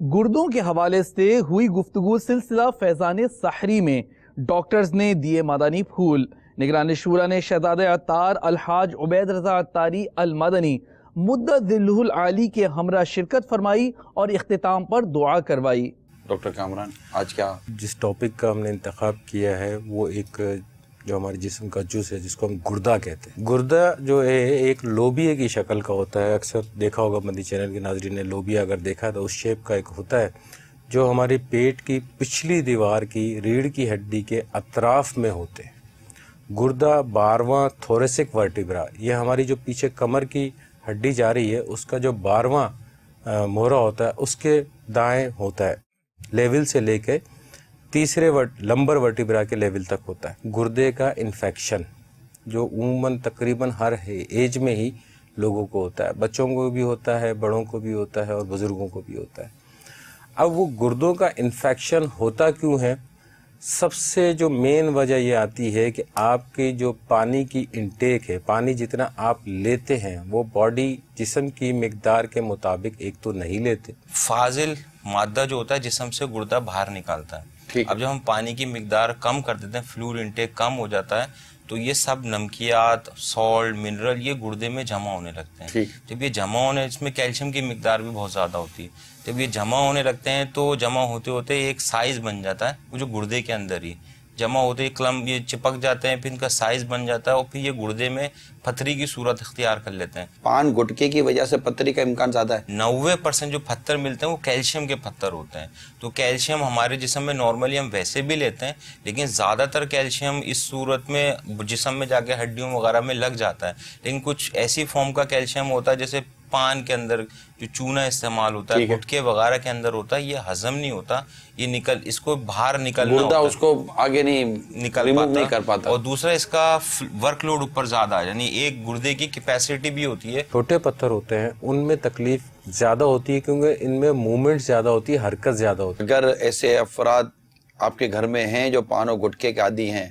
گردوں کے حوالے سے ہوئی گفتگو سلسلہ فیضان سحری میں ڈاکٹرز نے دیے مدنی پھول۔ نگران شورا نے شہزادہ عطار الحاج عبید رضا عطاری المدنی مدت ذلہ العالی کے ہمراہ شرکت فرمائی اور اختتام پر دعا کروائی۔ ڈاکٹر کامران، آج کیا جس ٹاپک کا ہم نے انتخاب کیا ہے وہ ایک جو ہمارے جسم کا جز ہے جس کو ہم گردہ کہتے ہیں۔ گردہ جو ہے ایک لوبیے کی شکل کا ہوتا ہے، اکثر دیکھا ہوگا مدنی چینل کے ناظرین نے لوبیا اگر دیکھا تو اس شیپ کا ایک ہوتا ہے جو ہمارے پیٹ کی پچھلی دیوار کی ریڑھ کی ہڈی کے اطراف میں ہوتے ہیں۔ گردہ 12واں تھوریسک ورٹیبرا، یہ ہماری جو پیچھے کمر کی ہڈی جا رہی ہے اس کا جو 12واں مہرہ ہوتا ہے اس کے دائیں ہوتا ہے، لیول سے لے کے تیسرے لمبر ورٹیبرا کے لیول تک ہوتا ہے۔ گردے کا انفیکشن جو عموماً تقریباً ہر ایج میں ہی لوگوں کو ہوتا ہے، بچوں کو بھی ہوتا ہے، بڑوں کو بھی ہوتا ہے اور بزرگوں کو بھی ہوتا ہے۔ اب وہ گردوں کا انفیکشن ہوتا کیوں ہے؟ سب سے جو مین وجہ یہ آتی ہے کہ آپ کی جو پانی کی انٹیک ہے، پانی جتنا آپ لیتے ہیں وہ باڈی جسم کی مقدار کے مطابق ایک تو نہیں لیتے۔ فاضل مادہ جو ہوتا ہے جسم سے گردہ باہر نکالتا ہے۔ اب جب ہم پانی کی مقدار کم کر دیتے ہیں، فلوئڈ انٹیک کم ہو جاتا ہے، تو یہ سب نمکیات، سالٹ، منرل یہ گردے میں جمع ہونے لگتے ہیں۔ جب یہ جمع ہونے، اس میں کیلشیم کی مقدار بھی بہت زیادہ ہوتی ہے، جب یہ جمع ہونے لگتے ہیں تو جمع ہوتے ہوتے ایک سائز بن جاتا ہے، وہ جو گردے کے اندر ہی جمع ہوتے کلم یہ چپک جاتے ہیں، پھر ان کا سائز بن جاتا ہے اور پھر یہ گردے میں پتھری کی صورت اختیار کر لیتے ہیں۔ پان گٹکے کی وجہ سے پتھری کا امکان زیادہ ہے؟ 90% جو پتھر ملتے ہیں وہ کیلشیم کے پتھر ہوتے ہیں۔ تو کیلشیم ہمارے جسم میں نارملی ہم ویسے بھی لیتے ہیں، لیکن زیادہ تر کیلشیم اس صورت میں جسم میں جا کے ہڈیوں وغیرہ میں لگ جاتا ہے، لیکن کچھ ایسی فارم کا کیلشیم ہوتا ہے جیسے پان کے اندر جو چونا استعمال ہوتا ہے، گٹکے وغیرہ کے اندر ہوتا ہے، یہ ہضم نہیں ہوتا، یہ اس کو باہر نکلنا گردہ ہوتا ہے، اس کو آگے نہیں کر پاتا۔ اور دوسرا اس کا ورک لوڈ اوپر زیادہ ہے، یعنی ایک گردے کی کیپیسٹی بھی ہوتی ہے۔ چھوٹے پتھر ہوتے ہیں ان میں تکلیف زیادہ ہوتی ہے کیونکہ ان میں موومنٹ زیادہ ہوتی ہے، حرکت زیادہ ہوتی ہے۔ اگر ایسے افراد آپ کے گھر میں ہیں جو پان و گٹکے کے عادی ہیں،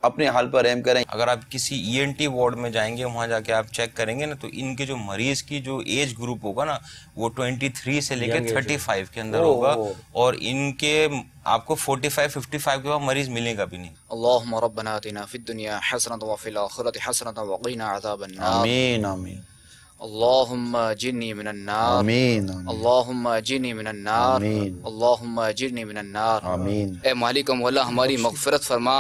اپنے حال پر رحم کریں۔ اگر آپ کسی ENT وارڈ میں جائیں گے، وہاں جا کے آپ چیک کریں گے نا، تو ان کے جو مریض کی جو ایج گروپ ہوگا نا وہ 23 سے لے کے 35 کے اندر ہوگا، اور ان کے آپ کو 45-55 کے بعد مریض ملے گا بھی نہیں۔ اللہم ربنا آتنا فی الدنیا حسنۃ وفی الآخرۃ حسنۃ وقنا عذاب النار۔ آمین آمین اللہم اجرنی من النار، آمین اللہم اجرنی من النار، آمین اللہم اجرنی من النار۔ آمین اے مالک و مولا ہماری مغفرت فرما،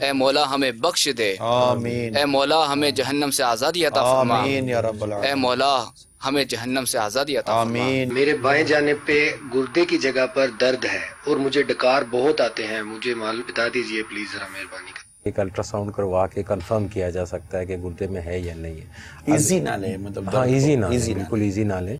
اے مولا ہمیں بخش دے، آمین اے مولا ہمیں جہنم سے آزادی عطا فرما، آمین یا رب اے العالمین مولا ہمیں جہنم سے آزادی عطا فرما۔ آمین۔ میرے بائیں جانب پہ گردے کی جگہ پر درد ہے اور مجھے ڈکار بہت آتے ہیں، مجھے معلوم بتا دیجئے پلیز ذرا مہربانی کر۔ ایک الٹرا ساؤنڈ کروا کے کنفرم کیا جا سکتا ہے کہ گردے میں ہے یا نہیں ہے۔ ایزی نہ لیں، مطلب ہاں ایزی نہ لیں، بالکل ایزی نہ لیں۔